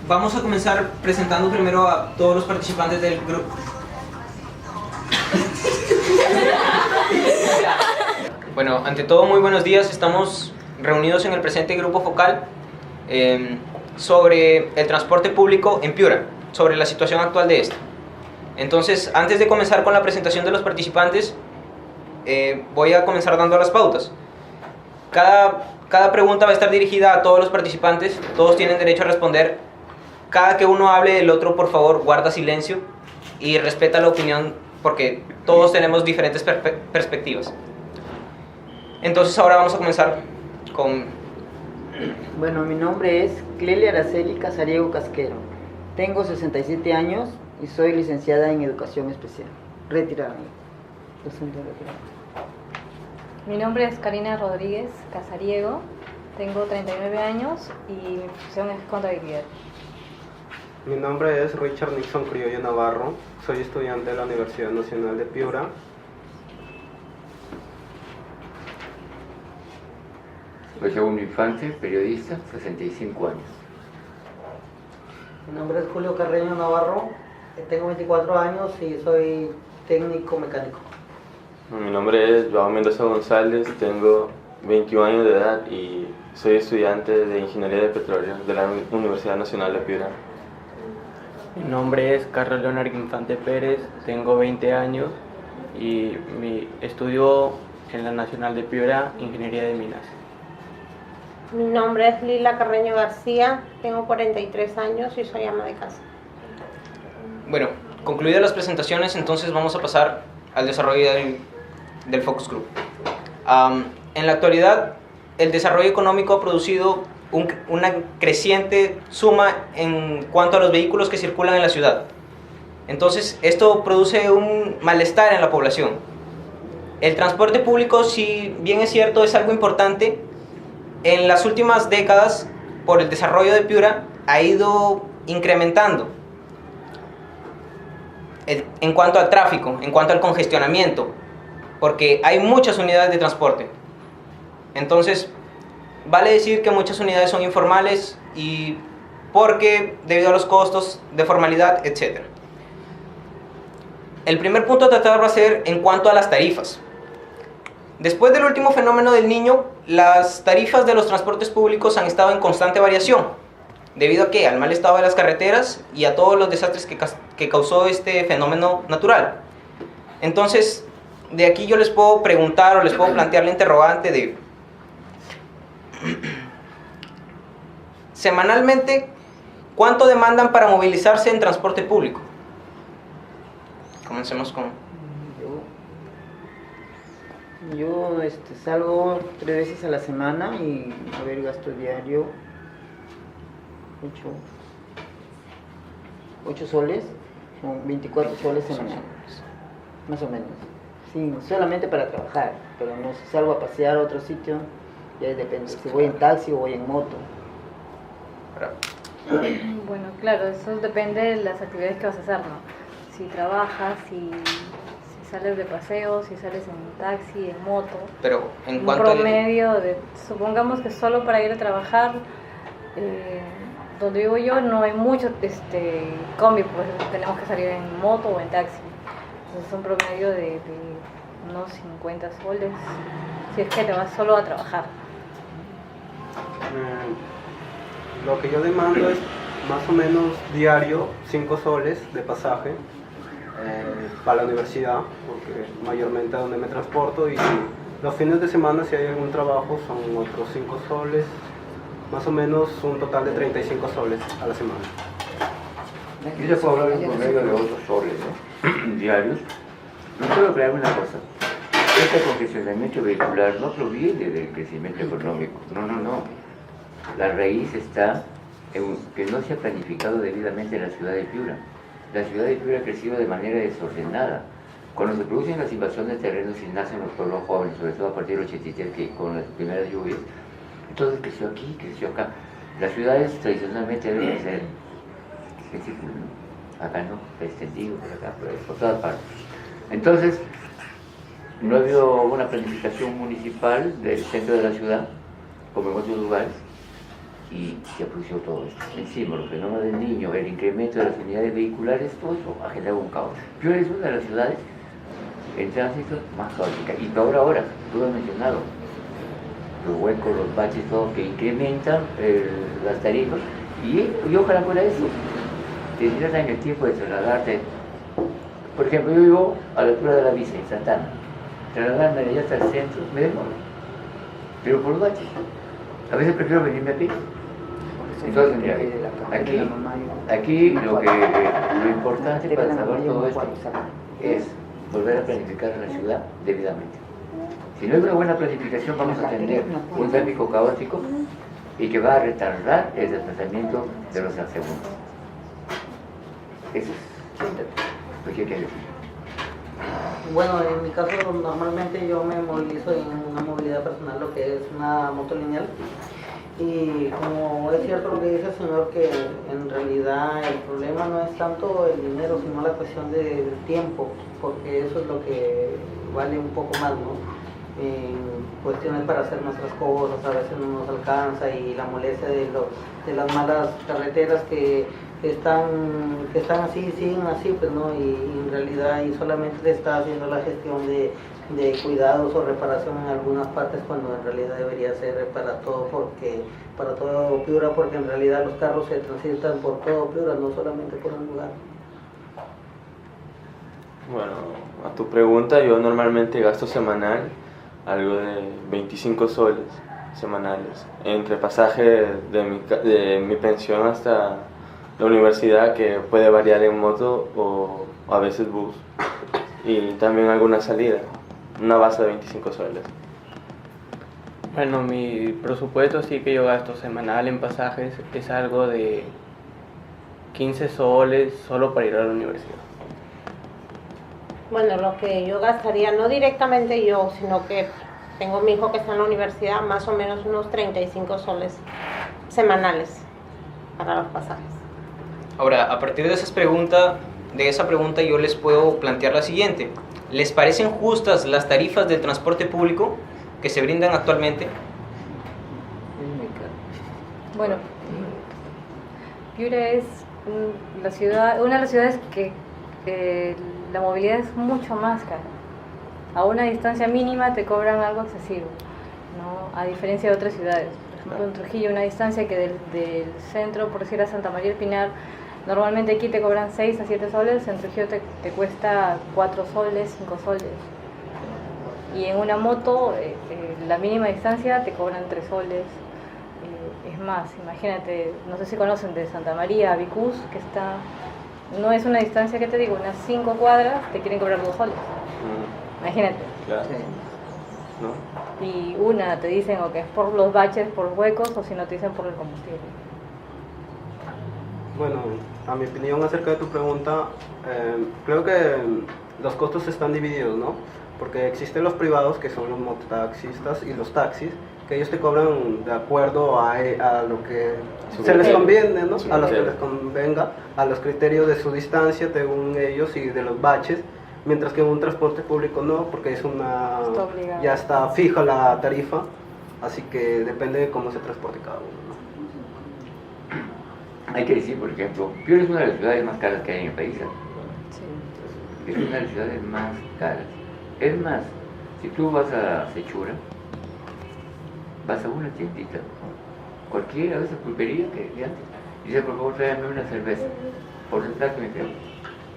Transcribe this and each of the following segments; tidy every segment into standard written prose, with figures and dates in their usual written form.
Vamos a comenzar presentando primero a todos los participantes del grupo. Bueno, ante todo, muy buenos días. Estamos reunidos en el presente grupo focal sobre el transporte público en Piura, sobre la situación actual de este. Entonces, antes de comenzar con la presentación de los participantes, voy a comenzar dando las pautas. Cada pregunta va a estar dirigida a todos los participantes. Todos tienen derecho a responder. Cada que uno hable, el otro, por favor, guarda silencio y respeta la opinión, porque todos tenemos diferentes perspectivas. Entonces, ahora vamos a comenzar con... Bueno, mi nombre es Clelia Araceli Casariego Casquero. Tengo 67 años y soy licenciada en Educación Especial. Retirada. Docente retirada. Mi nombre es Karina Rodríguez Casariego. Tengo 39 años y mi profesión es contabilidad. Mi nombre es Richard Nixon Criollo Navarro. Soy estudiante de la Universidad Nacional de Piura. Soy Segundo Infante, periodista, 65 años. Mi nombre es Julio Carreño Navarro, tengo 24 años y soy técnico mecánico. Mi nombre es Joao Mendoza González, tengo 21 años de edad y soy estudiante de Ingeniería de Petróleo de la Universidad Nacional de Piura. Mi nombre es Carlos Leonardo Infante Pérez, tengo 20 años y estudio en la Nacional de Piura Ingeniería de Minas. Mi nombre es Lila Carreño García, tengo 43 años y soy ama de casa. Bueno, concluidas las presentaciones, entonces vamos a pasar al desarrollo del Focus Group. En la actualidad, el desarrollo económico ha producido una creciente suma en cuanto a los vehículos que circulan en la ciudad. Entonces, esto produce un malestar en la población. El transporte público, si bien es cierto, es algo importante, en las últimas décadas, por el desarrollo de Piura, ha ido incrementando en cuanto al tráfico, en cuanto al congestionamiento, porque hay muchas unidades de transporte. Entonces, vale decir que muchas unidades son informales y porque debido a los costos de formalidad, etc. El primer punto a tratar va a ser en cuanto a las tarifas. Después del último fenómeno del Niño, las tarifas de los transportes públicos han estado en constante variación, debido a que al mal estado de las carreteras y a todos los desastres que causó este fenómeno natural. Entonces, de aquí yo les puedo preguntar o les puedo plantear la interrogante de semanalmente, ¿cuánto demandan para movilizarse en transporte público? Comencemos con... Yo salgo 3 veces a la semana y gasto diario 8 soles, son 24 soles semanales, más o menos. Sí, solamente para trabajar, pero no, si salgo a pasear a otro sitio, ya depende, si voy en taxi o voy en moto. Bueno, claro, eso depende de las actividades que vas a hacer, ¿no? Si trabajas, si sales de paseo, si sales en taxi, en moto. Pero en un cuanto promedio de, supongamos que solo para ir a trabajar, donde vivo yo no hay mucho combi, pues tenemos que salir en moto o en taxi. Entonces un promedio de unos 50 soles, si es que te vas solo a trabajar. Lo que yo demando es más o menos diario 5 soles de pasaje para la universidad, porque mayormente es donde me transporto, y los fines de semana, si hay algún trabajo, son otros 5 soles, más o menos un total de 35 soles a la semana. Yo ya puedo hablar en promedio de 8 soles, ¿no? Diarios. No puedo crear una cosa. Este congestionamiento vehicular no proviene del crecimiento económico. No. La raíz está en que no se ha planificado debidamente la ciudad de Piura. La ciudad de Piura ha crecido de manera desordenada. Cuando se producen las invasiones de terrenos y nacen los pueblos jóvenes, sobre todo a partir del 83, que con las primeras lluvias, entonces creció aquí, creció acá. Las ciudades tradicionalmente deben ser en círculo, ¿no? Acá no, extendido, por acá, por todas partes. Entonces, no ha habido una planificación municipal del centro de la ciudad, como en otros lugares, y se produjo todo esto. Encima, los fenómenos del niño, el incremento de las unidades vehiculares, todo eso ha generado un caos. Piura es una de las ciudades en tránsito más caótica. Y peor ahora, tú lo has mencionado, los huecos, los baches, todo que incrementan las tarifas, y ojalá fuera eso. Tendrías en el tiempo de trasladarte. Por ejemplo, yo vivo a la altura de la Visa, en Santana. Trasladarme de allá hasta el centro me demora, pero por baches. A veces prefiero venirme a pie. Entonces, mira, aquí lo importante para saber todo esto es volver a planificar la ciudad debidamente. Si no hay una buena planificación, vamos a tener un tráfico caótico y que va a retardar el desplazamiento de los transeúntes. Eso es lo que hay que decir. Bueno, en mi caso normalmente yo me movilizo en una movilidad personal, lo que es una moto lineal. Y como es cierto lo que dice el señor, que en realidad el problema no es tanto el dinero, sino la cuestión del tiempo, porque eso es lo que vale un poco más, ¿no? En cuestiones para hacer nuestras cosas, a veces no nos alcanza, y la molestia de las malas carreteras que están así, siguen así, pues no, y en realidad y solamente se está haciendo la gestión de cuidados o reparación en algunas partes, cuando en realidad debería ser para todo Piura, porque en realidad los carros se transitan por todo Piura, no solamente por un lugar. Bueno, a tu pregunta, yo normalmente gasto semanal algo de 25 soles semanales entre pasaje de mi pensión hasta la universidad, que puede variar en moto o a veces bus, y también alguna salida, una base de 25 soles. Bueno, mi presupuesto sí que yo gasto semanal en pasajes es algo de 15 soles solo para ir a la universidad. Bueno, lo que yo gastaría, no directamente yo, sino que tengo mi hijo que está en la universidad, más o menos unos 35 soles semanales para los pasajes. Ahora, a partir de esa pregunta yo les puedo plantear la siguiente. ¿Les parecen justas las tarifas del transporte público que se brindan actualmente? Bueno, Piura es una de las ciudades que la movilidad es mucho más cara. A una distancia mínima te cobran algo excesivo, ¿no? A diferencia de otras ciudades. Por ejemplo, en Trujillo, una distancia que del centro, por decir a Santa María del Pinar, normalmente aquí te cobran 6 a 7 soles, en Trujillo te cuesta 4 soles, 5 soles. Y en una moto, la mínima distancia te cobran 3 soles. Es más, imagínate, no sé si conocen de Santa María a Vicús, que no es una distancia, que te digo, unas 5 cuadras, te quieren cobrar 2 soles. Imagínate. Claro. ¿No? Y te dicen o que es por los baches, por huecos, o si no te dicen por el combustible. Bueno, a mi opinión acerca de tu pregunta, creo que los costos están divididos, ¿no? Porque existen los privados, que son los mototaxistas, y los taxis, que ellos te cobran de acuerdo a lo que se les conviene, ¿no? A los que les convenga, a los criterios de su distancia, según ellos, y de los baches, mientras que en un transporte público no, porque ya está fija la tarifa, así que depende de cómo se transporte cada uno, ¿no? Hay que decir, por ejemplo, Piura es una de las ciudades más caras que hay en el país. Es una de las ciudades más caras. Es más, si tú vas a Sechura, vas a una tiendita, cualquiera de esas pulperías que antes, y dice, por favor, tráeme una cerveza, por detrás que me creo,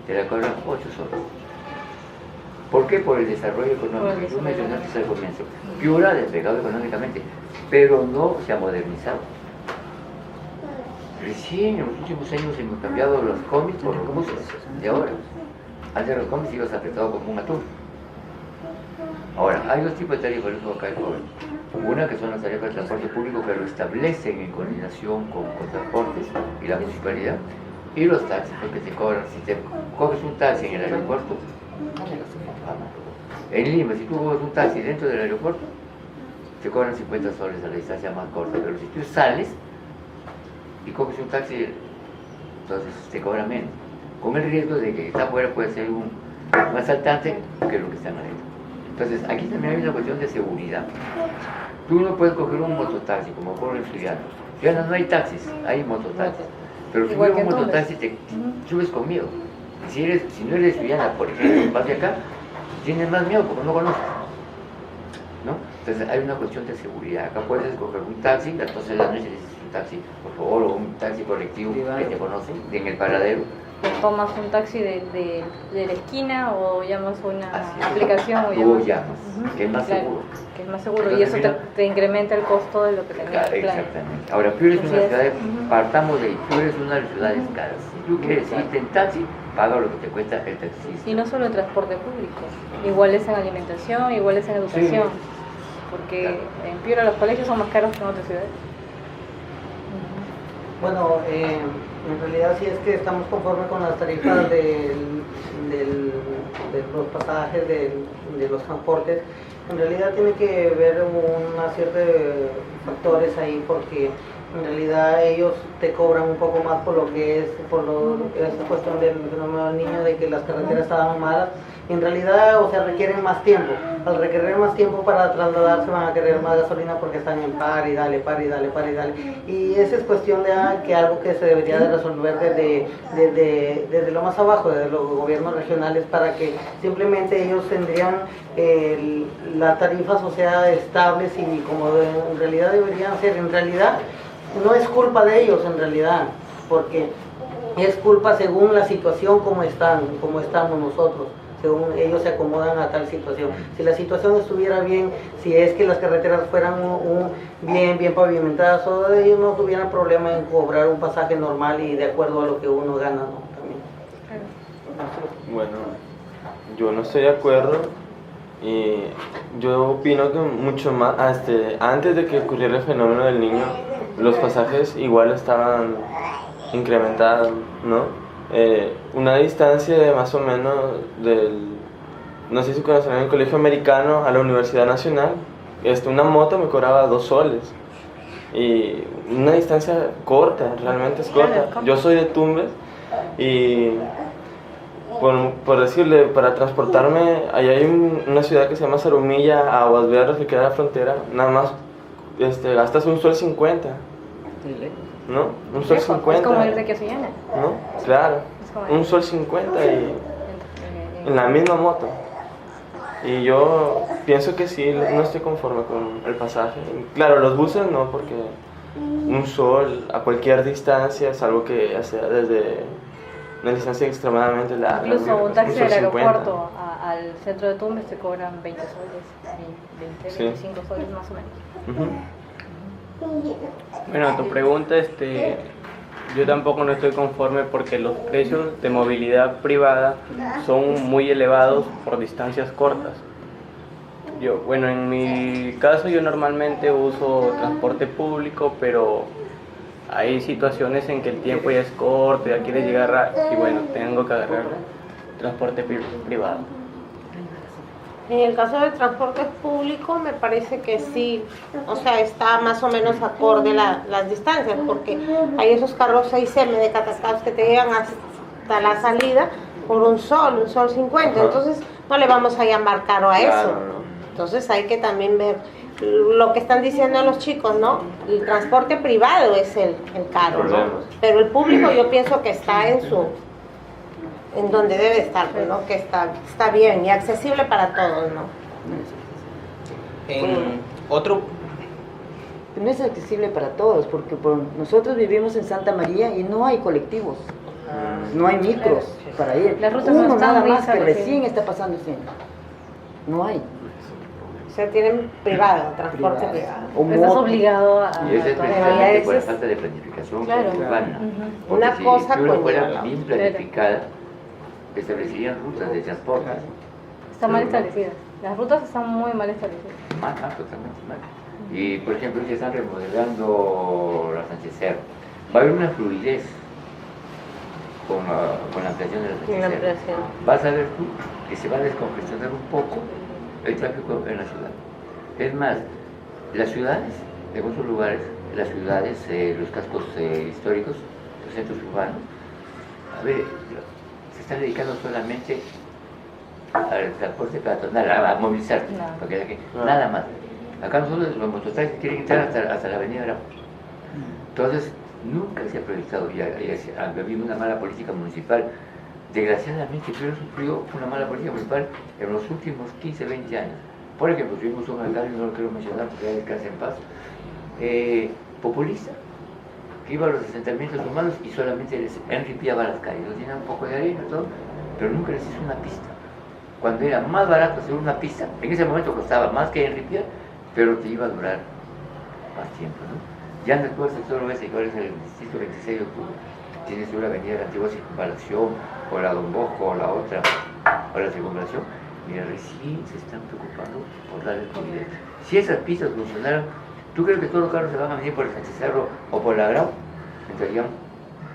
te la cobran 8 soles. ¿Por qué? Por el desarrollo económico. Tú mencionaste al comienzo. Piura ha despegado económicamente, pero no se ha modernizado. Recién en los últimos años hemos cambiado los cómics por los buses de ahora. Antes los cómics ibas apretado como un atún. Ahora, hay dos tipos de tarifas, lo acá el joven. Una que son las tarifas de transporte público, que lo establecen en coordinación con transportes y la municipalidad, y los taxis, porque te cobran. Si te coges un taxi en el aeropuerto, en Lima, si tú coges un taxi dentro del aeropuerto, te cobran 50 soles a la distancia más corta, pero si tú sales y coges un taxi, entonces te cobran menos, con el riesgo de que está afuera puede ser un asaltante que lo que están adentro. Entonces aquí también hay una cuestión de seguridad. Tú no puedes coger un mototaxi como ocurre en Estudiantes, Ya no hay taxis, hay mototaxis. Pero si Igual subes que un en mototaxi, te subes con miedo. Si no eres lesbiana, por ejemplo, vas de acá, tienes más miedo porque no conoces. ¿No? Entonces hay una cuestión de seguridad. Acá puedes escoger un taxi, a las 12 de la noche dices un taxi, por favor, o un taxi colectivo que te conocen en el paradero. Te tomas un taxi de la esquina o llamas una Así es. aplicación o Tú llamas. llamas, que es más Claro, seguro. que es más seguro y Entonces, eso mira, te incrementa el costo de lo que tenías Claro, en plan. exactamente. Ahora, Piura es Así una es. ciudad, Ujú. partamos de ahí, Piura es una de las ciudades caras. Si tú quieres irte en taxi, paga lo que te cuesta el taxista. Y no solo en transporte público, igual es en alimentación, igual es en educación, porque Claro. en Piura los colegios son más caros que en otras ciudades. Bueno, en realidad sí es que estamos conformes con las tarifas de los pasajes, de los transportes. En realidad tiene que ver una serie de factores ahí porque en realidad ellos te cobran un poco más por lo que es, esa cuestión del fenómeno del niño, de que las carreteras estaban malas. En realidad, o sea, requieren más tiempo. Al requerir más tiempo para trasladarse van a querer más gasolina porque están en par y dale, par y dale, par y dale. Y esa es cuestión de que algo que se debería de resolver desde lo más abajo, desde los gobiernos regionales, para que simplemente ellos tendrían las tarifas, o sea, estables y como en realidad deberían ser. En realidad, no es culpa de ellos, en realidad, porque es culpa según la situación como estamos nosotros, según ellos se acomodan a tal situación. Si la situación estuviera bien, si es que las carreteras fueran bien pavimentadas, todos ellos no tuvieran problema en cobrar un pasaje normal y de acuerdo a lo que uno gana, ¿no? También. Bueno, yo no estoy de acuerdo y yo opino que mucho más, antes de que ocurriera el fenómeno del niño, los pasajes igual estaban incrementados, ¿no? Una distancia de más o menos no sé si conocen el colegio americano a la Universidad Nacional, una moto me cobraba 2 soles y una distancia corta, realmente es corta. Yo soy de Tumbes y por decirle, para transportarme, allá hay una ciudad que se llama Zarumilla, a Aguas Verdes, que queda en la frontera, nada más gastas un sol 50, ¿no? Un sol 50. Es como ir de aquí a Sullana. ¿No? Claro, Es como un sol 50 y en la misma moto. Y yo pienso que sí, no estoy conforme con el pasaje. Claro, los buses no, porque un sol a cualquier distancia es algo que sea desde una distancia extremadamente larga. Incluso un taxi sol del 50. aeropuerto al centro de Tumbes te cobran 20 soles, 20, Sí. 25 soles más o menos. Ujú. Bueno, a tu pregunta, yo tampoco no estoy conforme porque los precios de movilidad privada son muy elevados por distancias cortas. Bueno, en mi caso yo normalmente uso transporte público, pero hay situaciones en que el tiempo ya es corto, ya quieres llegar y bueno, tengo que agarrar transporte privado. En el caso del transporte público me parece que sí, o sea, está más o menos acorde las distancias, porque hay esos carros 6M de catacaos que te llegan hasta la salida por un sol 50, Ajá. entonces no le vamos a llamar caro a Claro, eso. ¿no? Entonces hay que también ver lo que están diciendo los chicos, ¿no? El transporte privado es el caro, ¿no? Problemas. Pero el público yo pienso que está en donde debe estar, pues, ¿no? Que está bien y accesible para todos, ¿no? En otro, No es accesible para todos, porque nosotros vivimos en Santa María y no hay colectivos, no hay micros para ir. Las rutas no Uno están nada muy más que establecidas. recién está pasando ese. No hay. O sea, tienen privado, transporte Privado. privado. O Estás moto. obligado a... Y eso es Pero ya precisamente ese por la es- falta de planificación Claro. urbana. Ujú. Porque Una si cosa Piura con fuera otra. bien planificada, establecerían rutas de transporte. Están mal establecidas. Las rutas están muy mal establecidas. Mal, totalmente mal. Y por ejemplo, ya están remodelando la Sánchez Cerro. Va a haber una fluidez con la ampliación de la En la Sánchez Cerro. ampliación. Vas a ver tú que se va a descongestionar un poco el tráfico en la ciudad. Es más, las ciudades, en otros lugares, las ciudades, los cascos históricos, los centros urbanos, a ver, se están dedicando solamente al transporte peatonal, a movilizarte, No. porque nada más. Acá nosotros los mototaxis quieren entrar hasta la avenida Arauco. Entonces, nunca se ha priorizado, ha habido una mala política municipal. Desgraciadamente, Piura sufrió una mala política municipal en los últimos 15, 20 años. Por ejemplo, tuvimos un alcalde, no lo quiero mencionar porque ya descansa en paz, populista, que iba a los asentamientos humanos y solamente les enripiaba las calles, los llenaba un poco de arena y todo, pero nunca les hizo una pista. Cuando era más barato hacer una pista, en ese momento costaba más que enripiar, pero te iba a durar más tiempo, ¿no? Ya en el actual sector oeste, igual es el distrito 26 de octubre, tienes una avenida de la antigua circunvalación, o la Don Bosco, o la otra, o la circunvalación, mira, recién se están preocupando por darle fluidez. Si esas pistas funcionaran, ¿tú crees que todos los carros se van a venir por el Sánchez Cerro o por la Grau? Entrarían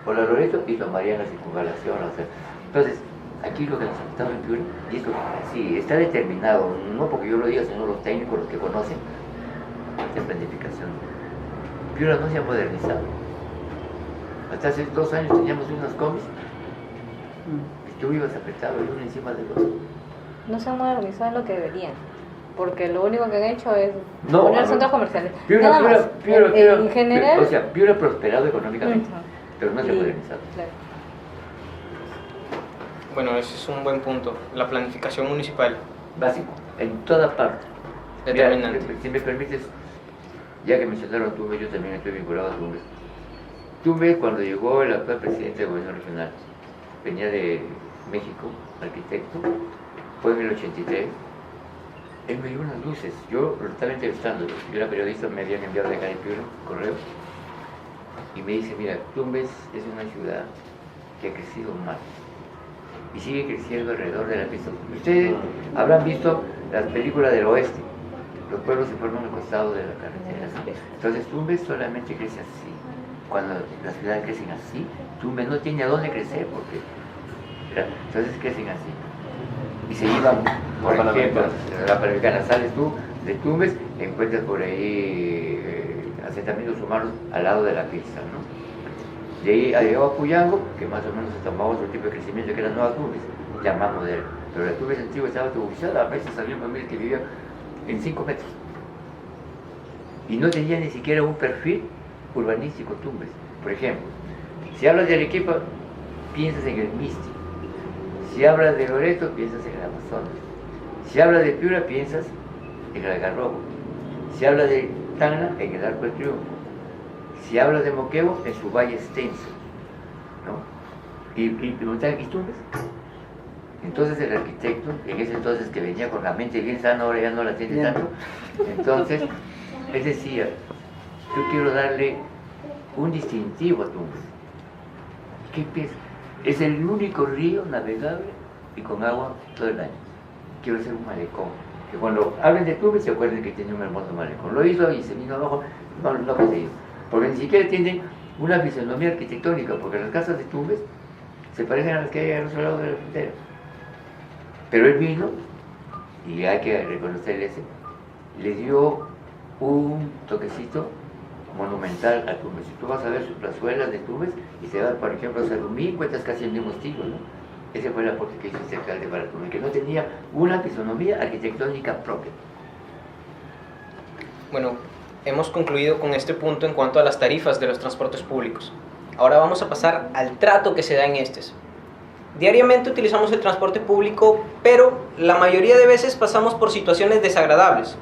por la Loreto y tomarían la circunvalación. O sea, entonces, aquí lo que nos ha afectado en Piura, y esto sí está determinado, no porque yo lo diga, sino los técnicos, los que conocen, de planificación. Piura no se ha modernizado. Hasta hace 2 años teníamos unas combis y tú ibas apretado el uno encima del otro. No se han modernizado en lo que deberían, porque lo único que han hecho es No, poner centros comerciales. Piura, Nada más. Piura, En general. o sea, Piura ha prosperado económicamente, Ujú. pero no se ha Y- modernizado. claro. Bueno, ese es un buen punto. La planificación municipal. Básico, en toda parte. Determinante. Mira, si me permites, ya que mencionaron Tumbes, yo también estoy vinculado a Tumbes. Tumbes, cuando llegó el actual presidente del gobierno regional, venía de México, arquitecto, fue en el 83, él me dio unas luces, yo lo estaba entrevistando, yo era periodista, me habían enviado de acá de Piura, correo, y me dice, mira, Tumbes es una ciudad que ha crecido mal, y sigue creciendo alrededor de la pista. Ustedes habrán visto las películas del oeste, los pueblos se forman al costado de la carretera. Entonces Tumbes solamente crece así. Cuando las ciudades crecen así, Tumbes no tiene a dónde crecer, porque entonces crecen así. Y se iban, por ejemplo, la Panamericana, sales tú de Tumbes, encuentras por ahí asentamientos humanos al lado de la pista, ¿no? De ahí ha llegado a Puyango, que más o menos se tomaba otro tipo de crecimiento que era Nueva Tumbes, ya más moderno. Pero la Tumbes antigua estaba autobusada, a veces había familias que vivían en 5 metros. Y no tenía ni siquiera un perfil urbanístico Tumbes. Por ejemplo, si hablas de Arequipa, piensas en el Misti. Si hablas de Loreto, piensas en el Amazonas. Si hablas de Piura, piensas en el Algarrobo. Si hablas de Tacna, en el Arco del Triunfo. Si hablas de Moquegua, en su valle extenso, ¿no? Y Tumbes. Entonces el arquitecto, en ese entonces que venía con la mente bien sana, ahora ya no la tiene tanto, entonces él decía, yo quiero darle un distintivo a Tumbes. ¿Qué piensa? Es el único río navegable y con agua todo el año. Quiero hacer un malecón. Que cuando hablen de Tumbes se acuerden que tiene un hermoso malecón. Lo hizo y se vino abajo, no ha conseguido. Porque ni siquiera tienen una fisonomía arquitectónica, porque las casas de Tumbes se parecen a las que hay al otro lado de la frontera. Pero él vino, y hay que reconocerle ese, le dio un toquecito monumental a Tumbes. Si tú vas a ver sus plazuelas de Tumbes y se va, por ejemplo, a Salumí, encuentras casi el mismo estilo, ¿no? Ese fue el aporte que hizo este alcalde para Tumbes, que no tenía una fisonomía arquitectónica propia. Bueno, hemos concluido con este punto en cuanto a las tarifas de los transportes públicos. Ahora vamos a pasar al trato que se da en estos. Diariamente utilizamos el transporte público, pero la mayoría de veces pasamos por situaciones desagradables,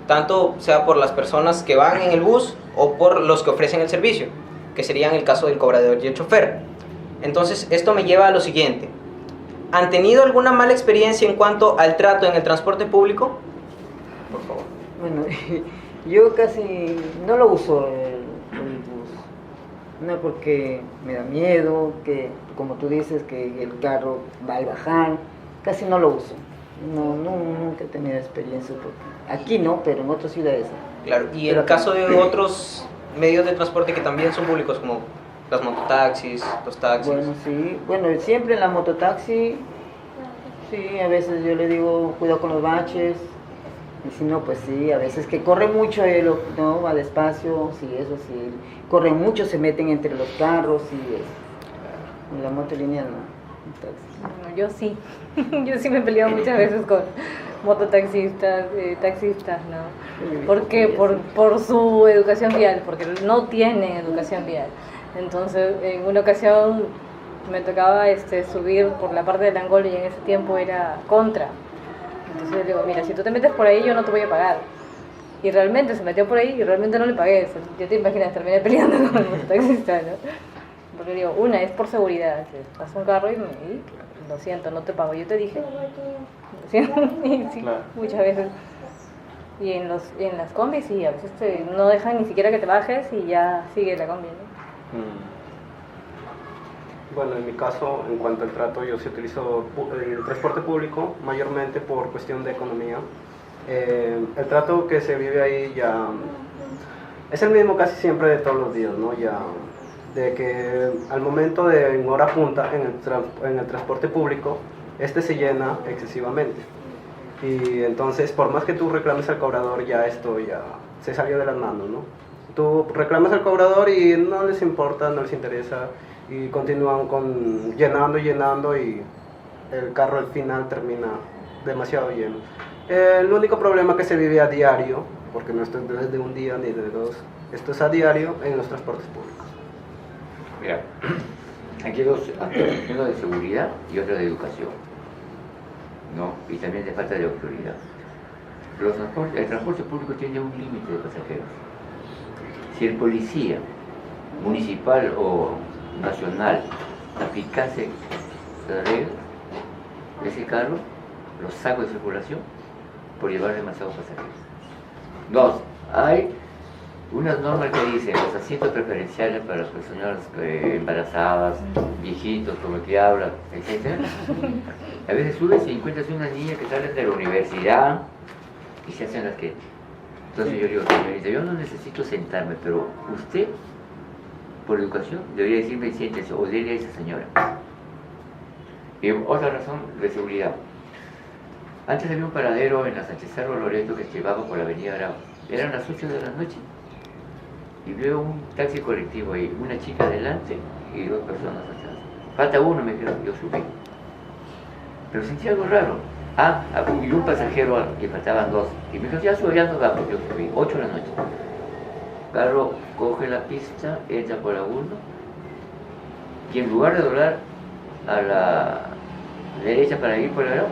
tanto sea por las personas que van en el bus o por los que ofrecen el servicio, que serían el caso del cobrador y el chofer. Entonces, esto me lleva a lo siguiente. ¿Han tenido alguna mala experiencia en cuanto al trato en el transporte público? Por favor. Bueno, yo casi no lo uso el bus. No porque me da miedo, que como tú dices, que el carro va a bajar. Casi no lo uso. Nunca he tenido experiencia. Porque aquí no, pero en otras ciudades. Claro, y en Pero el caso de otros medios de transporte que también son públicos, como las mototaxis, los taxis. Bueno, sí. Bueno, siempre en la mototaxi, sí, a veces yo le digo, cuidado con los baches. Y si no, pues sí, a veces que corre mucho, no, va despacio, sí, eso sí. Corren mucho, se meten entre los carros, sí, en la motolínea no. Bueno, yo sí. Yo sí me he peleado muchas veces mototaxistas, taxistas, ¿no? ¿Por qué? Por su educación vial, porque no tienen educación vial. Entonces, en una ocasión me tocaba subir por la parte del Angol y en ese tiempo era contra. Entonces le digo, mira, si tú te metes por ahí yo no te voy a pagar. Y realmente se metió por ahí y realmente no le pagué. O sea, ya te imaginas, terminé peleando con el mototaxista, ¿no? Porque digo, una es por seguridad. Pasa un carro y lo siento, no te pago. Yo te dije. Lo siento. Y sí, Claro. muchas veces. Y en las combis sí, a veces no dejan ni siquiera que te bajes y ya sigue la combi, ¿no? Bueno, en mi caso, en cuanto al trato, yo sí utilizo el transporte público mayormente por cuestión de economía. El trato que se vive ahí ya es el mismo casi siempre de todos los días, ¿no? Ya de que al momento de en hora punta en el transporte público, este se llena excesivamente. Y entonces, por más que tú reclames al cobrador, ya esto ya se salió de las manos, ¿no? Tú reclamas al cobrador y no les importa, no les interesa, y continúan llenando y el carro al final termina demasiado lleno. El único problema que se vive a diario, porque no esto es de un día ni de dos, esto es a diario en los transportes públicos. Mira, aquí hay dos aspectos, uno de seguridad y otro de educación, ¿no? Y también de falta de autoridad. El transporte público tiene un límite de pasajeros. Si el policía municipal o nacional aplicase la regla, ese carro lo saco de circulación por llevar demasiados pasajeros. Dos, hay unas normas que dicen los asientos preferenciales para las personas embarazadas, viejitos, como el que habla, etc. A veces subes y encuentras unas niñas que salen de la universidad y se hacen las que... Entonces yo digo, señorita, yo no necesito sentarme, pero usted, por educación, debería decirme siéntese o dile a esa señora. Y otra razón de seguridad. Antes había un paradero en la Sánchez Cerro Loreto que llevaba por la avenida Arau. Eran las 8 de la noche y veo un taxi colectivo ahí, una chica adelante y dos personas atrás. Falta uno, me dijeron, yo subí. Pero sentí algo raro. Y un pasajero que faltaban dos. Y me dijo, ya nos vamos, yo subí, 8 de la noche. Carro coge la pista, entra por la 1 y en lugar de doblar a la derecha para ir por el Arau,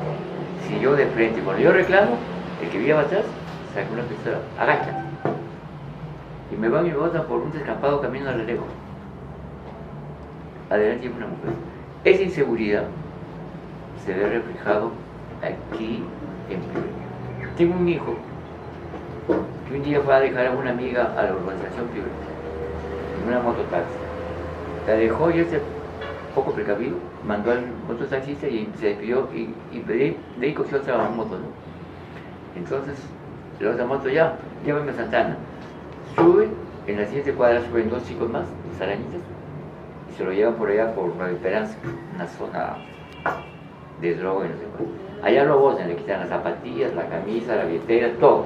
siguió de frente. Cuando yo reclamo, el que vivía atrás saca una pistola, agacha. Y me van y me botan por un descampado camino al Alejo. Adelante hay una mujer. Esa inseguridad se ve reflejado aquí en Piura. Tengo un hijo que un día fue a dejar a una amiga a la urbanización Piura en una mototaxi. La dejó y ese poco precavido mandó al mototaxista y se despidió y de ahí cogió otra moto, ¿no? Entonces la otra moto llévame a Santana. Sube, en la siguiente cuadra suben dos chicos más, dos arañitas, y se lo llevan por allá por Nueva Esperanza, una zona de droga y no sé cuál. Allá lo botan, le quitan las zapatillas, la camisa, la billetera, todo.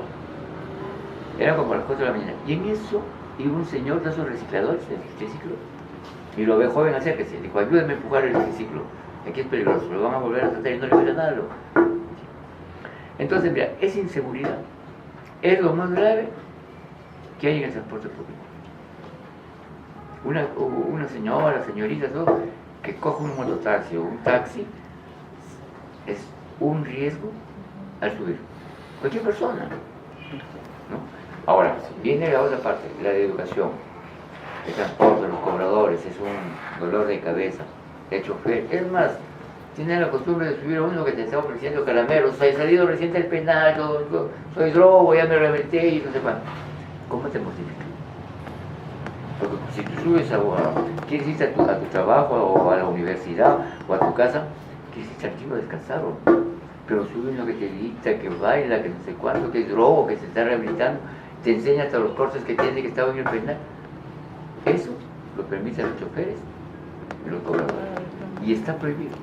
Era como a las 4 de la mañana. Y en eso iba un señor de esos recicladores del triciclo y lo ve joven, acérquese. Dijo, ayúdame a empujar el triciclo. Aquí es peligroso, lo van a volver a tratar y no le hubiera nada. Entonces, mira, esa inseguridad es lo más grave que hay en el transporte público. Una señora, señorita, todo, que coge un mototaxi o un taxi, es un riesgo al subir. Cualquier persona, ¿no? Ahora, viene la otra parte, la de educación. El transporte, los cobradores, es un dolor de cabeza. El chofer, es más, tiene la costumbre de subir a uno que te está ofreciendo caramelos. He salido recién del penal, soy drogo, ya me reventé y no sé cuánto. ¿Cómo te mortifica? Porque si tú subes quieres irte a tu trabajo o a la universidad o a tu casa, quieres ir tranquilo a descansar, pero sube uno que te dicta, que baila, que no sé cuánto, que es drogo, que se está rehabilitando, te enseña hasta los cortes que tiene, que estaba en el penal. Eso lo permiten los choferes y los cobradores. Y está prohibido.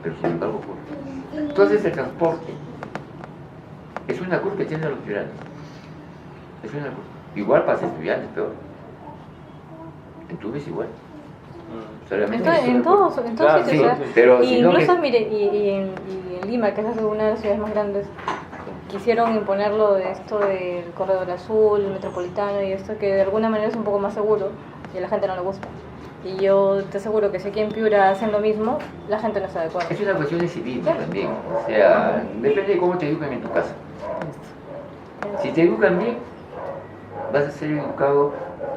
Pero sin embargo ocurre. Entonces el transporte es una curva que tienen los ciudadanos. Es una curva. Igual para los estudiantes, peor. En tu es igual. En todos Claro, sitios, sí, pero y si no incluso, que... mire, y en Lima, que es una de las ciudades más grandes, quisieron imponerlo de esto del corredor azul, el metropolitano y esto, que de alguna manera es un poco más seguro y a la gente no le gusta. Y yo te aseguro que si aquí en Piura hacen lo mismo, la gente no está de acuerdo. Es una cuestión de civismo también, o sea, depende de cómo te educan en tu casa. Si te educan bien, vas a ser educado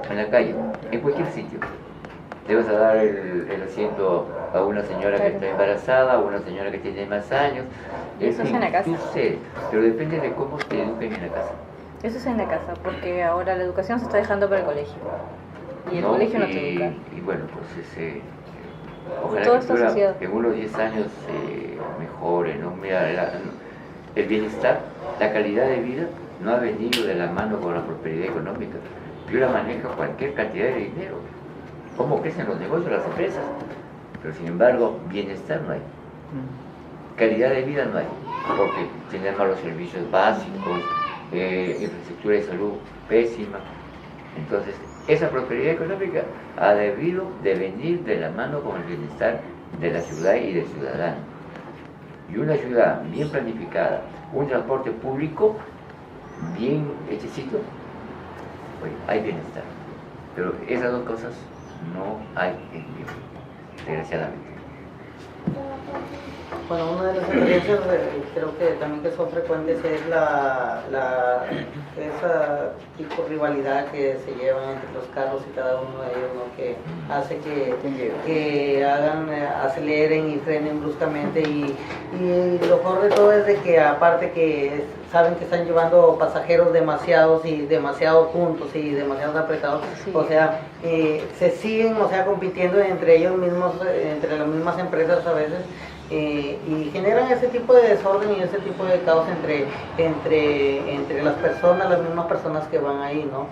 en la calle, en cualquier sitio. Le vas a dar el asiento a una señora que está embarazada, a una señora que tiene más años. Eso es en la casa. Tú sé, pero depende de cómo te eduquen en la casa. Eso es en la casa, porque ahora la educación se está dejando para el colegio. Y el colegio no te educa. Y bueno, pues ojalá toda que esta Piura sociedad. en unos 10 años mejore, ¿no? Mira, el bienestar, la calidad de vida no ha venido de la mano con la prosperidad económica. Piura maneja cualquier cantidad de dinero. ¿Cómo crecen los negocios, las empresas? Pero sin embargo, bienestar no hay. Calidad de vida no hay, porque tienen malos servicios básicos, infraestructura de salud pésima. Entonces, esa prosperidad económica ha debido de venir de la mano con el bienestar de la ciudad y del ciudadano. Y una ciudad bien planificada, un transporte público bien hechecito, pues hay bienestar. Pero esas dos cosas no hay en Piura, desgraciadamente. Bueno, una de las experiencias creo que también que son frecuentes es esa tipo de rivalidad que se llevan entre los carros y cada uno de ellos, ¿no? Que hace que aceleren y frenen bruscamente y lo peor de todo es de que aparte que saben que están llevando pasajeros demasiado juntos y demasiado apretados, sí. O sea, se siguen, o sea, compitiendo entre ellos mismos, entre las mismas empresas a veces. Y generan ese tipo de desorden y ese tipo de caos entre las personas, las mismas personas que van ahí, ¿no?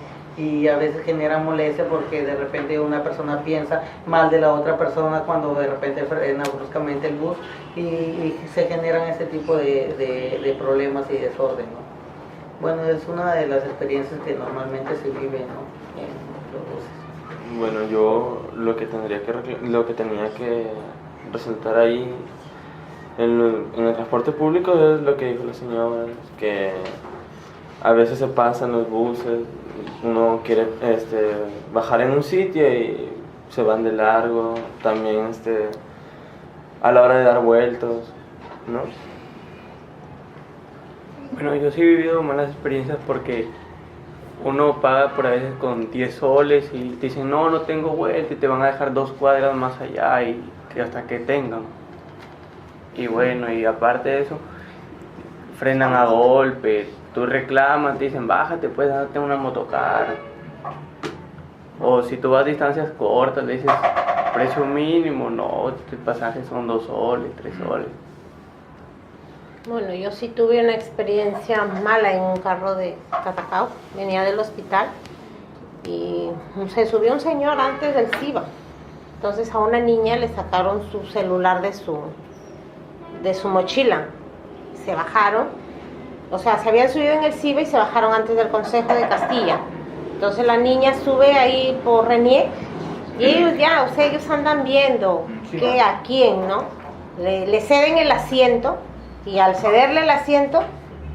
Y a veces generan molestia porque de repente una persona piensa mal de la otra persona cuando de repente frena bruscamente el bus y se generan ese tipo de problemas y desorden, ¿no? Bueno, es una de las experiencias que normalmente se vive, ¿no? En los buses. Bueno, yo lo que tenía que resaltar ahí en el transporte público es lo que dijo la señora, que a veces se pasan los buses, uno quiere bajar en un sitio y se van de largo, también a la hora de dar vueltos, ¿no? Bueno, yo sí he vivido malas experiencias porque uno paga por a veces con 10 soles y te dicen no tengo vuelta y te van a dejar 2 cuadras más allá y que hasta que tengan. Y bueno, y aparte de eso, frenan a golpe, tú reclamas, te dicen bájate, puedes darte una motocar. O si tú vas a distancias cortas, le dices precio mínimo, no, el pasaje son 2 soles, 3 soles. Bueno, yo sí tuve una experiencia mala en un carro de Catacao, venía del hospital y se subió un señor antes del CIBA. Entonces a una niña le sacaron su celular de su mochila, se bajaron, o sea, se habían subido en el CIBA y se bajaron antes del Consejo de Castilla. Entonces la niña sube ahí por Renier y ellos andan viendo que a quién, ¿no? Le ceden el asiento y al cederle el asiento,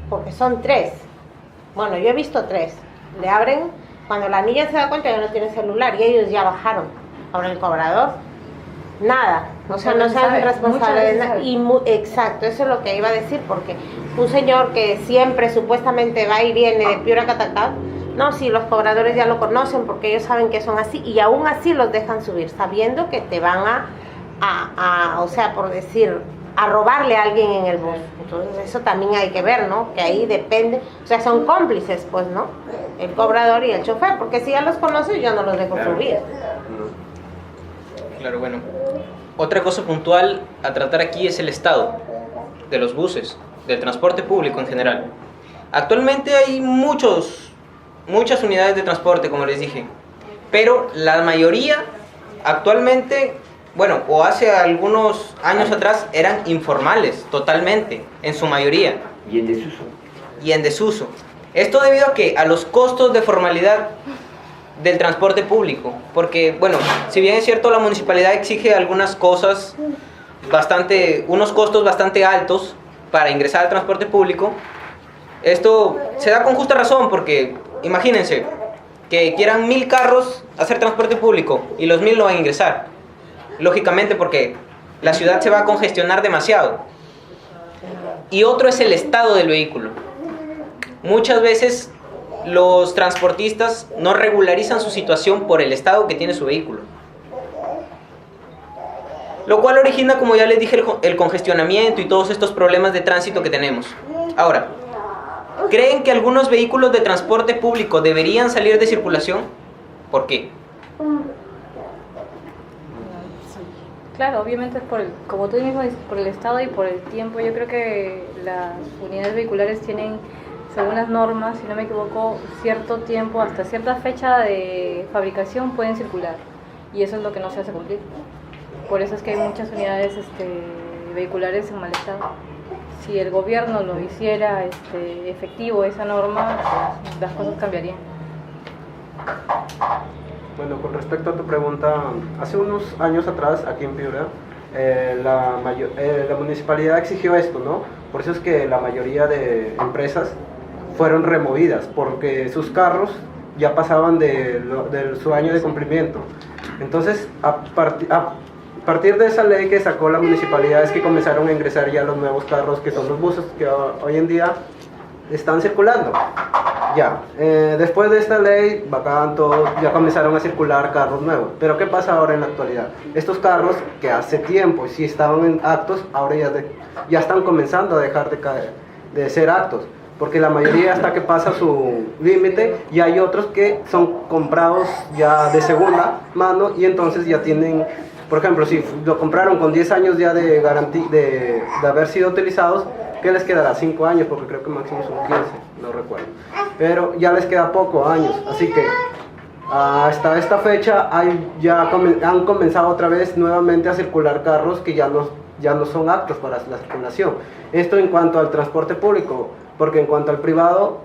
porque son 3, bueno, yo he visto 3, le abren, cuando la niña se da cuenta que no tiene celular y ellos ya bajaron. Ahora el cobrador, nada, o sea, no se hace responsable de nada. Exacto, eso es lo que iba a decir, porque un señor que siempre supuestamente va y viene de Piura a Catacao, no, si los cobradores ya lo conocen porque ellos saben que son así y aún así los dejan subir, sabiendo que te van o sea, por decir, a robarle a alguien en el bus. Entonces eso también hay que ver, ¿no? Que ahí depende, o sea, son cómplices, pues, ¿no? El cobrador y el chofer, porque si ya los conoces yo no los dejo subir. Claro, bueno. Otra cosa puntual a tratar aquí es el estado de los buses, del transporte público en general. Actualmente hay muchas unidades de transporte, como les dije, pero la mayoría actualmente, bueno, o hace algunos años atrás eran informales, totalmente, en su mayoría. Y en desuso. Y en desuso. Esto debido a que a los costos de formalidad del transporte público, porque bueno, si bien es cierto la municipalidad exige algunas cosas unos costos bastante altos para ingresar al transporte público. Esto se da con justa razón porque imagínense que quieran 1000 carros hacer transporte público y los 1000 no van a ingresar. Lógicamente porque la ciudad se va a congestionar demasiado. Y otro es el estado del vehículo. Muchas veces los transportistas no regularizan su situación por el estado que tiene su vehículo. Lo cual origina, como ya les dije, el congestionamiento y todos estos problemas de tránsito que tenemos. Ahora, ¿creen que algunos vehículos de transporte público deberían salir de circulación? ¿Por qué? Claro, obviamente es como tú mismo dices, por el estado y por el tiempo. Yo creo que las unidades vehiculares tienen, según las normas, si no me equivoco, cierto tiempo, hasta cierta fecha de fabricación pueden circular. Y eso es lo que no se hace cumplir. Por eso es que hay muchas unidades vehiculares en mal estado. Si el gobierno lo hiciera efectivo esa norma, pues, las cosas cambiarían. Bueno, con respecto a tu pregunta, hace unos años atrás, aquí en Piura, la municipalidad exigió esto, ¿no? Por eso es que la mayoría de empresas fueron removidas, porque sus carros ya pasaban de su año de cumplimiento. Entonces, a partir de esa ley que sacó la municipalidad es que comenzaron a ingresar ya los nuevos carros, que son los buses que hoy en día están circulando. Ya, después de esta ley, bacán, todos ya comenzaron a circular carros nuevos. Pero ¿qué pasa ahora en la actualidad? Estos carros que hace tiempo sí estaban en actos, ahora ya están comenzando a dejar de ser actos. Porque la mayoría hasta que pasa su límite, y hay otros que son comprados ya de segunda mano y entonces ya tienen, por ejemplo, si lo compraron con 10 años ya de garantía de haber sido utilizados, ¿qué les quedará? 5 años, porque creo que máximo son 15, no recuerdo. Pero ya les queda poco años, así que hasta esta fecha han comenzado otra vez nuevamente a circular carros que ya no son aptos para la circulación. Esto en cuanto al transporte público, porque en cuanto al privado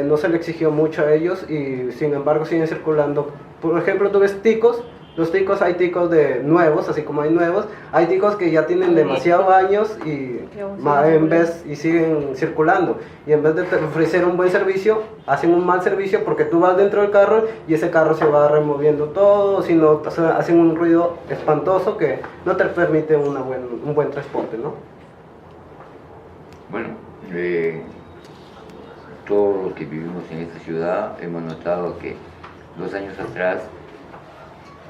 no se le exigió mucho a ellos y sin embargo siguen circulando. Por ejemplo, tú ves ticos. Los ticos, hay ticos de nuevos, así como hay nuevos, hay ticos que ya tienen demasiados años y siguen circulando. Y en vez de ofrecer un buen servicio, hacen un mal servicio porque tú vas dentro del carro y ese carro se va removiendo todo, sino hacen un ruido espantoso que no te permite un buen transporte, ¿no? Bueno, todos los que vivimos en esta ciudad hemos notado que 2 años atrás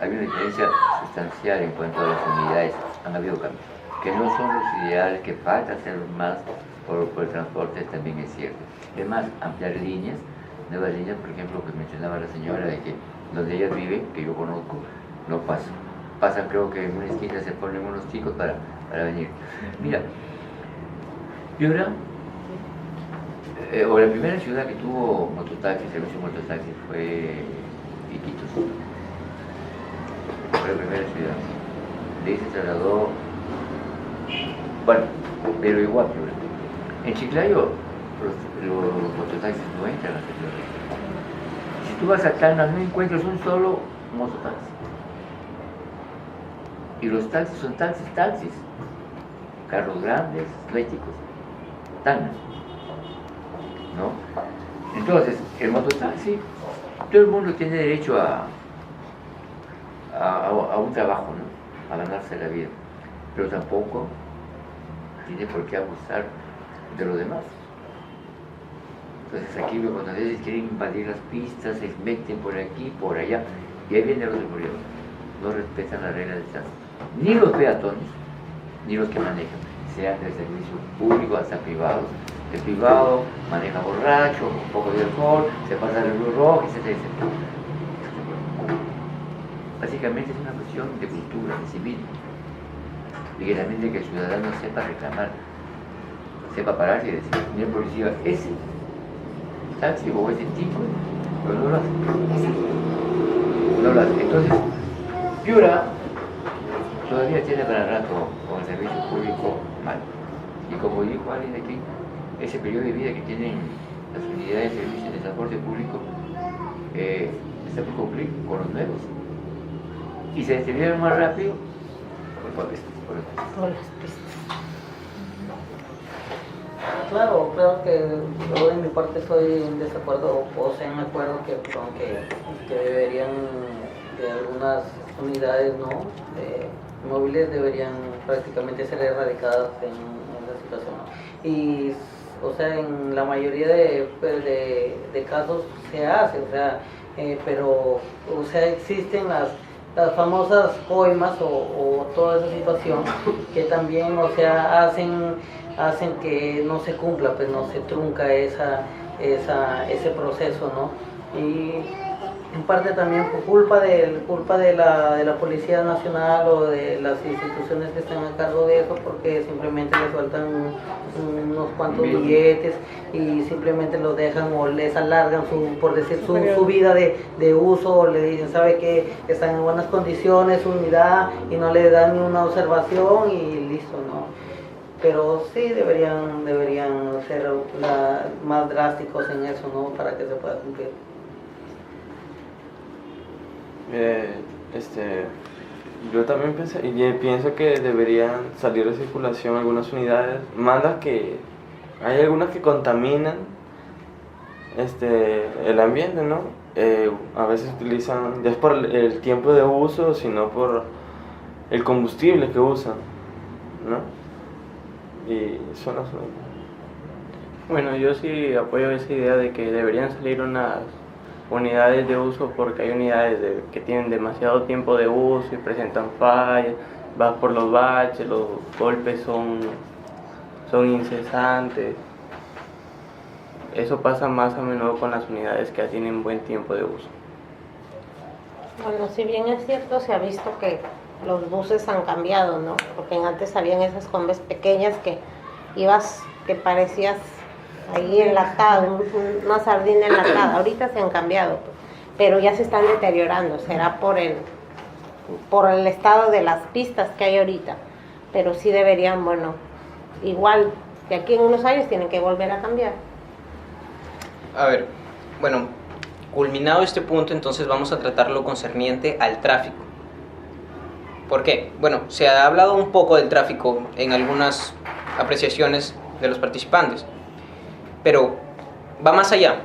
hay una diferencia sustancial en cuanto a las unidades. Han habido cambios, que no son los ideales, que falta hacer más por el transporte, también es cierto. Además, ampliar líneas, nuevas líneas, por ejemplo, que mencionaba la señora, de que donde ella vive, que yo conozco, no pasan. Pasan, creo que en una esquina se ponen unos chicos para venir. Mira, Piura, o la primera ciudad que tuvo mototaxi, servicio de mototaxi, fue Iquitos. Fue la primera ciudad. De ahí se trasladó, bueno, pero igual, en Chiclayo los mototaxis no entran a la ciudad. Si tú vas a Tacna no encuentras un solo mototaxi. Y los taxis son taxis, carros grandes, atléticos, Tacna, ¿no? Entonces, el mototaxi, todo el mundo tiene derecho a un trabajo, ¿no? A ganarse la vida, pero tampoco tiene por qué abusar de los demás. Entonces aquí cuando a veces quieren invadir las pistas, se meten por aquí, por allá, y ahí viene el otro problema. No respetan las reglas del tránsito, ni los peatones, ni los que manejan, sean del servicio público hasta privados. El privado maneja borracho, un poco de alcohol, se pasa de luz roja, etc. Básicamente es una cuestión de cultura, de civismo, de que también de que el ciudadano sepa reclamar, sepa pararse y decir, señor policía, ese taxi o ese tipo, pero no lo hace. No lo hace. Entonces, Piura todavía tiene para rato con el servicio público mal. Y como dijo alguien aquí, ese periodo de vida que tienen las unidades de servicio de transporte público está por cumplir con los nuevos. Y se deterioran más rápido por las pistas. Claro, claro que yo de mi parte estoy en desacuerdo o sea en acuerdo que deberían de algunas unidades no móviles deberían prácticamente ser erradicadas en la situación, ¿no? Y o sea en la mayoría de casos se hace, o sea, pero o sea existen las famosas coimas o toda esa situación que también o sea hacen que no se cumpla, pues no se trunca ese proceso, ¿no? Y en parte también por culpa de la Policía Nacional o de las instituciones que están a cargo de eso, porque simplemente les sueltan unos cuantos billetes y simplemente los dejan o les alargan por decir su vida de uso, o le dicen, sabe que están en buenas condiciones, su unidad, y no le dan ni una observación y listo, ¿no? Pero sí deberían ser más drásticos en eso, ¿no? Para que se pueda cumplir. Yo también pienso que deberían salir de circulación algunas unidades, mandas que hay algunas que contaminan el ambiente, ¿no? A veces utilizan, ya es por el tiempo de uso, sino por el combustible que usan, ¿no? Y son las únicas. Bueno, yo sí apoyo esa idea de que deberían salir unas unidades de uso, porque hay unidades que tienen demasiado tiempo de uso y presentan fallas, vas por los baches, los golpes son incesantes. Eso pasa más a menudo con las unidades que ya tienen buen tiempo de uso. Bueno, si bien es cierto, se ha visto que los buses han cambiado, ¿no? Porque antes habían esas combis pequeñas que ibas, que parecías ahí enlatado, una sardina enlatada. Ahorita se han cambiado, pero ya se están deteriorando. Será por el estado de las pistas que hay ahorita, pero sí deberían, bueno, igual de aquí en unos años tienen que volver a cambiar. A ver, bueno, culminado este punto, entonces vamos a tratar lo concerniente al tráfico. ¿Por qué? Bueno, se ha hablado un poco del tráfico en algunas apreciaciones de los participantes, pero va más allá.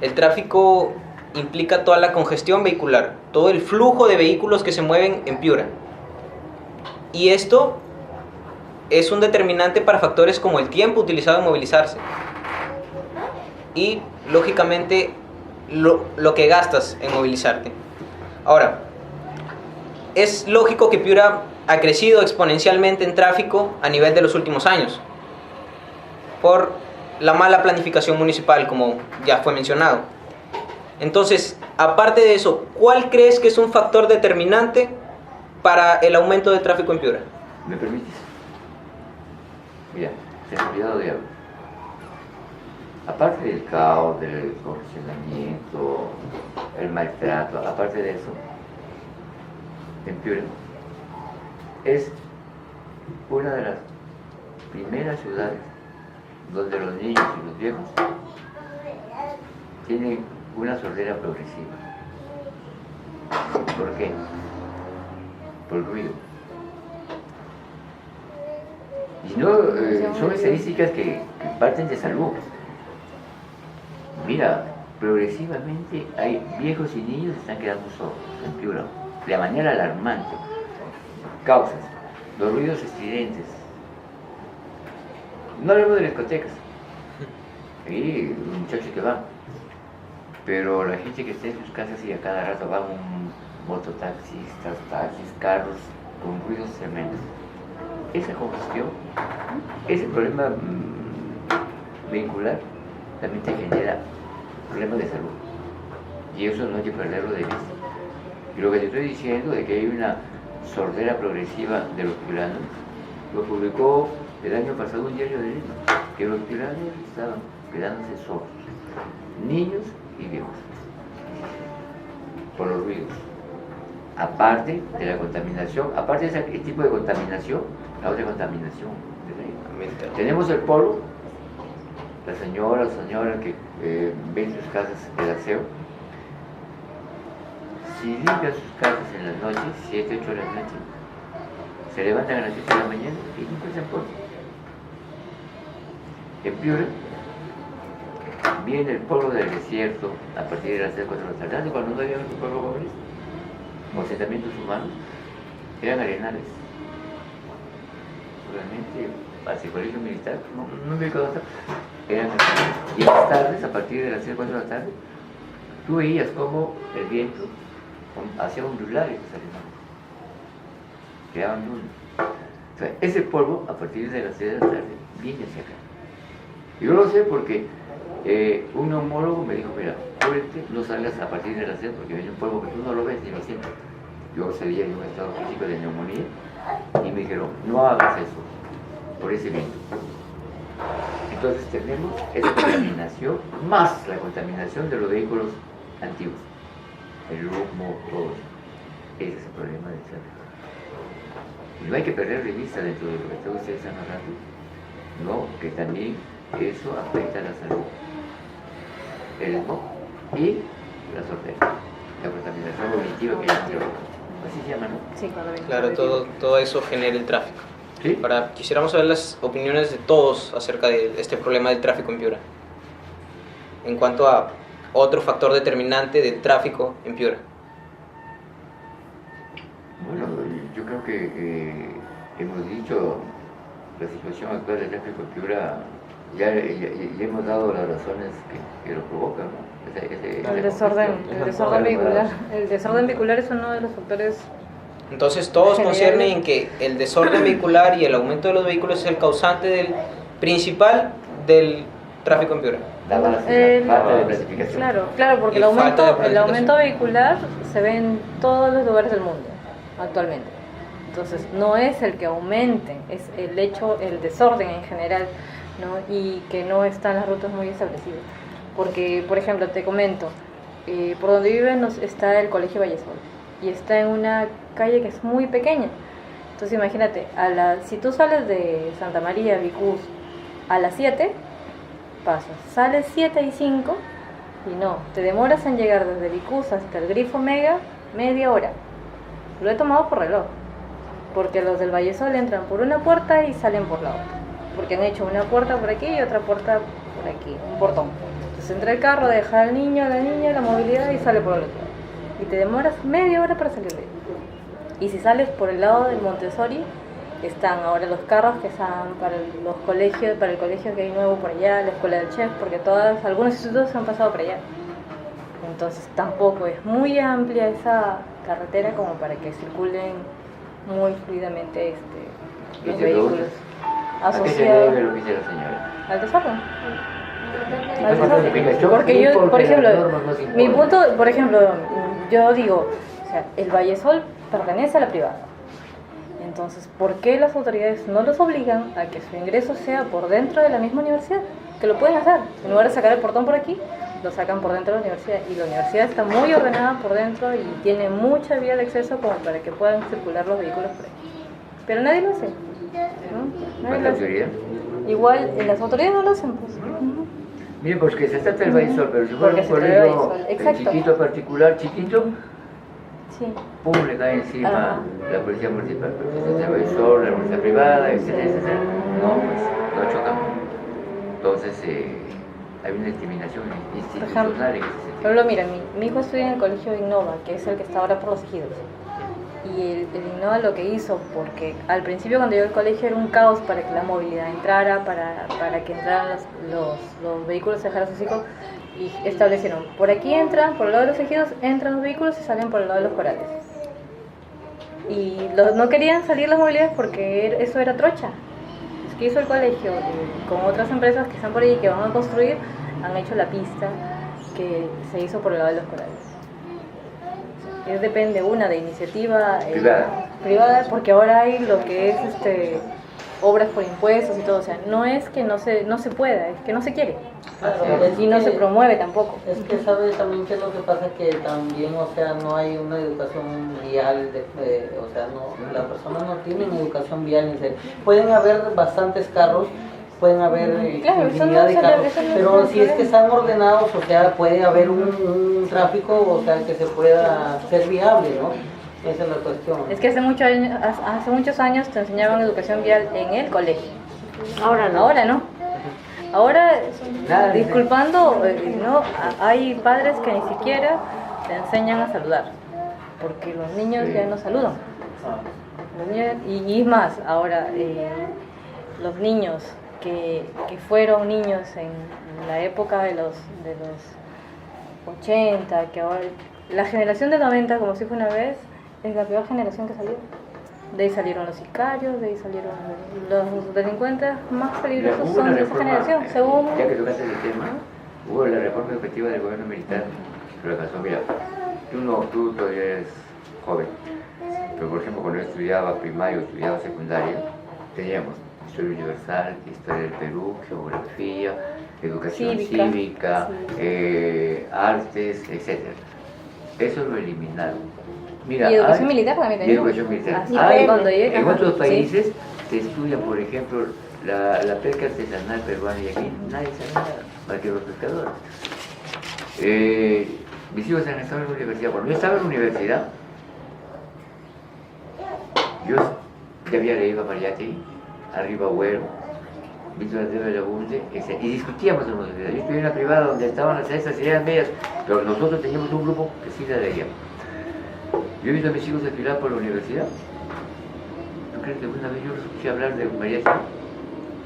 El tráfico implica toda la congestión vehicular, todo el flujo de vehículos que se mueven en Piura. Y esto es un determinante para factores como el tiempo utilizado en movilizarse y, lógicamente, lo que gastas en movilizarte. Ahora, es lógico que Piura ha crecido exponencialmente en tráfico a nivel de los últimos años por la mala planificación municipal, como ya fue mencionado. Entonces, aparte de eso, ¿cuál crees que es un factor determinante para el aumento de tráfico en Piura? ¿Me permites? Mira, se ha olvidado de algo. Aparte del caos, del congestionamiento, el maltrato, aparte de eso, en Piura es una de las primeras ciudades donde los niños y los viejos tienen una sordera progresiva. ¿Por qué? Por el ruido. Y no, son estadísticas que parten de salud. Mira, progresivamente hay viejos y niños que están quedando sordos en Piura, de manera alarmante. Causas, los ruidos estridentes. No hablamos de discotecas, hay muchachos que van, pero la gente que está en sus casas y a cada rato van mototaxistas, taxis, carros con ruidos tremendos. Esa congestión, ese problema vehicular también te genera problemas de salud, y eso no hay que perderlo de vista. Y lo que te estoy diciendo de que hay una sordera progresiva de los piuranos, lo publicó el año pasado un diario de Lima, que los piuranos estaban quedándose sordos, niños y viejos, por los ruidos. Aparte de la contaminación, aparte de ese tipo de contaminación, la otra contaminación. Tenemos el polvo, la señora que ven sus casas el aseo. Si limpian sus casas en las noches, 7, 8 de la noche, se levantan a las 7 de la mañana y no encuentran polvo. En Piura viene el polvo del desierto a partir de las 4 de la tarde, cuando no había un pueblo jóvenes o asentamientos humanos, eran arenales. Realmente, hacia el colegio militar, no me acuerdo, eran arenales. Y en las tardes, a partir de las 4 de la tarde, tú veías cómo el viento hacía ondular esos arenales, creaban dunas. O sea, ese polvo, a partir de las 6 de la tarde, viene hacia acá. Yo lo sé porque un neumólogo me dijo, mira, cúbrete, no salgas a partir de las 6 porque viene un polvo que tú no lo ves ni lo sientes. Yo salía en un estado físico de neumonía y me dijeron, no hagas eso por ese viento. Entonces tenemos esa contaminación, más la contaminación de los vehículos antiguos, el humo, todo eso. Ese es el problema del tráfico. Y no hay que perder de vista dentro de lo que todos ustedes están hablando, no, que también eso afecta a la salud. El smog y la sordera, la contaminación auditiva que llaman, así se llama, ¿no? Sí, cuando viene. Claro, todo eso genera el tráfico. ¿Sí? Quisiéramos saber las opiniones de todos acerca de este problema del tráfico en Piura. En cuanto a otro factor determinante del tráfico en Piura. Bueno, yo creo que hemos dicho la situación actual del tráfico en Piura, ya hemos dado las razones que lo provocan, ¿no? El desorden vehicular. El desorden vehicular es uno de los factores. Entonces todos General. conciernen en que el desorden vehicular y el aumento de los vehículos es el causante principal del tráfico en Piura. La falta de planificación. Claro, porque Y el falta de aumento planificación. vehicular se ve en todos los lugares del mundo actualmente. Entonces no es el que aumente, es el desorden en general, ¿no? Y que no están las rutas muy establecidas. Porque, por ejemplo, te comento, por donde viven está el Colegio Vallesol y está en una calle que es muy pequeña. Entonces imagínate, si tú sales de Santa María, Vicús, a las 7, pasas, sales 7:05 y no, te demoras en llegar desde Vicús hasta el Grifo Mega media hora. Lo he tomado por reloj, porque los del Vallesol entran por una puerta y salen por la otra, porque han hecho una puerta por aquí y otra puerta por aquí, un portón. Entonces entra el carro, deja al niño, a la niña, la movilidad y sale por el otro lado. Y te demoras media hora para salir de ahí. Y si sales por el lado del Montessori, están ahora los carros que están para los colegios, para el colegio que hay nuevo por allá, la escuela del chef, porque algunos institutos se han pasado por allá. Entonces tampoco es muy amplia esa carretera como para que circulen muy fluidamente los ¿Y te vehículos preguntas a qué se asociados debe lo que dice la señora? al desorden. Planificación, Porque yo, por las ejemplo, normas no se mi imponen. punto, por ejemplo, yo digo, o sea, el Vallesol pertenece a la privada. Entonces, ¿por qué las autoridades no los obligan a que su ingreso sea por dentro de la misma universidad? Que lo pueden hacer. En lugar de sacar el portón por aquí, lo sacan por dentro de la universidad. Y la universidad está muy ordenada por dentro y tiene mucha vía de acceso como para que puedan circular los vehículos por ahí. Pero nadie lo hace, ¿no? Nadie ¿Más lo hace. autoridad? Igual, las autoridades no lo hacen, pues. Mire, pues que se trata del Vallesol, pero si fuera Porque un se trata del colegio Vallesol, exacto. chiquito, particular, chiquito, Sí. pum, le cae encima Ajá. la policía municipal, pero si se trata del Vallesol, la universidad privada, etcétera, etcétera, no, pues, no chocan. Entonces, hay una discriminación institucional en ese Por sentido. ejemplo, mira, mi hijo estudia en el colegio Innova, que es el que está ahora por los ejidos. Y el Innova lo que hizo, porque al principio cuando llegó al colegio era un caos para que la movilidad entrara, para que entraran los vehículos a dejar a sus hijos, y establecieron, por aquí entran, por el lado de los ejidos, entran los vehículos y salen por el lado de los corales. Y no querían salir las movilidades porque eso era trocha. Es que hizo el colegio con otras empresas que están por ahí que van a construir, han hecho la pista que se hizo por el lado de los corales. Depende de iniciativa privada, porque ahora hay lo que es obras por impuestos y todo, o sea, no es que no se pueda, es que no se quiere. Claro, es Y no que- se promueve tampoco. Es que sabe también que lo que pasa que también, o sea, no hay una educación vial, o sea, no, las personas no tienen educación vial en serio. Pueden haber bastantes carros, pueden haber Claro, eso infinidad no de es el- carros, eso no es pero el si es que problema. están ordenados, o sea, puede haber un tráfico, o sea, que se pueda ser viable, ¿no? Esa es la cuestión. Es que hace muchos años te enseñaban educación vial en el colegio. Ahora no. Ahora no. Ahora, Nada, disculpando, no, hay padres que ni siquiera te enseñan a saludar, porque los niños ya no saludan. Los niños- y es más, ahora los niños que fueron niños en la época de los 80, que ahora la generación del 90, como si fue una vez, es la peor generación que salió. De ahí salieron los sicarios, de ahí salieron los delincuentes más peligrosos Hubo son una de esa reforma, generación, según... ya que tocaste el tema, hubo la reforma educativa del gobierno militar, fracasó. Mira, tú todavía eres joven, pero por ejemplo cuando yo estudiaba primario, estudiaba secundaria, teníamos historia universal, historia del Perú, geografía, educación cívica, artes, etc. Eso lo eliminaron. Mira, Y educación militar también y teníamos. educación militar. Así Hay- que cuando llegue- en otros sí. países se estudia, por ejemplo, la pesca artesanal peruana, y aquí nadie sabe nada, más que los pescadores. Mis hijos han estado en la universidad. Cuando yo estaba en la universidad, yo ya había leído a Mariátegui, Arriba Agüero, Víctor Andrés Belaunde, etc. Y discutíamos en la universidad. Yo estudié en una privada donde estaban las esas ideas medias, pero nosotros teníamos un grupo que sí la leíamos. Yo he visto a mis hijos desfilar por la universidad. ¿Tú crees que alguna vez yo los escuché hablar de Mariátegui,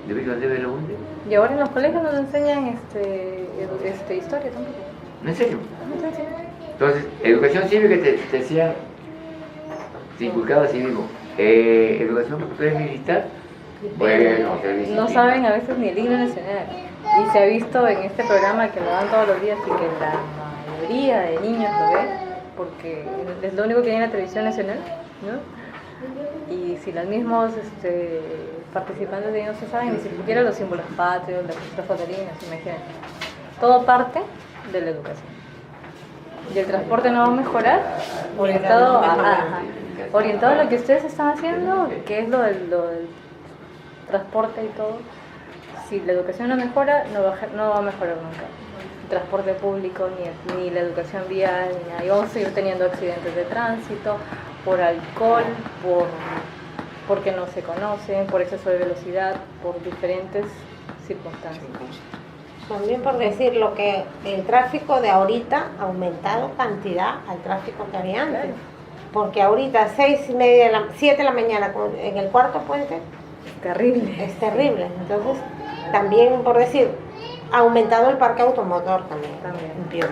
de Víctor Andrés Belaunde? Y ahora en los colegios nos enseñan historia tampoco. ¿En serio? No te enseñan. Entonces, educación cívica te decían, te inculcaba civismo. Educación militar, bueno, servicio No cívico. saben a veces ni el himno nacional. Y se ha visto en este programa que lo dan todos los días y que la mayoría de niños lo ve, porque es lo único que hay en la televisión nacional, ¿no? Y si los mismos participantes de ellos no se saben ni siquiera los símbolos patrios, las fotolinas, imagínate. Todo parte de la educación. Y el transporte no va a mejorar orientado a lo que ustedes están haciendo, que es lo del transporte y todo. Si la educación no mejora, no va a mejorar nunca. El transporte público, ni la educación vial, ni nada. Y vamos a seguir teniendo accidentes de tránsito por alcohol, porque no se conocen, por exceso de velocidad, por diferentes circunstancias. También por decir lo que el tráfico de ahorita ha aumentado cantidad al tráfico que había antes. Porque ahorita 6:30, 7 de la mañana en el cuarto puente Terrible. es terrible. Entonces, también por decir, ha aumentado el parque automotor también. en Piura.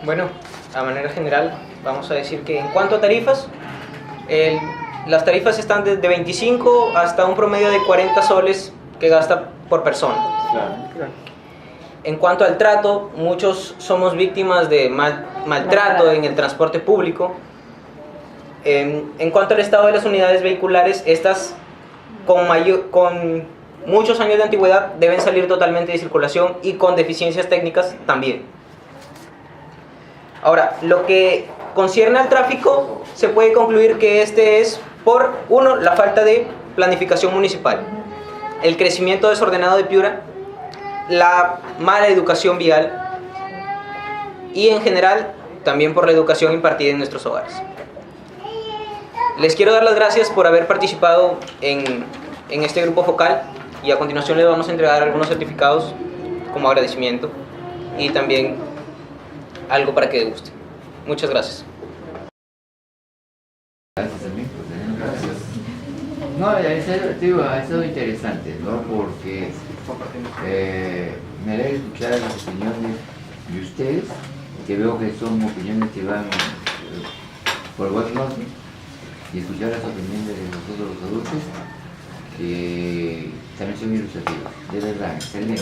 Bueno, a manera general, vamos a decir que en cuanto a tarifas, las tarifas están desde 25 hasta un promedio de 40 soles que gasta por persona. En cuanto al trato, muchos somos víctimas de maltrato en el transporte público. En cuanto al estado de las unidades vehiculares, estas con muchos años de antigüedad deben salir totalmente de circulación y con deficiencias técnicas también. Ahora, lo que concierne al tráfico, se puede concluir que este es por, uno, la falta de planificación municipal, el crecimiento desordenado de Piura, la mala educación vial y en general también por la educación impartida en nuestros hogares. Les quiero dar las gracias por haber participado en este grupo focal y a continuación les vamos a entregar algunos certificados como agradecimiento y también algo para que degusten. Muchas gracias. Gracias a mí, gracias. No, ha sido interesante, ¿no? Porque me alegra escuchar las opiniones de ustedes, que veo que son opiniones que van por buen orden, y escuchar las opiniones de nosotros los adultos, que también son ilustrativas. De verdad, excelente.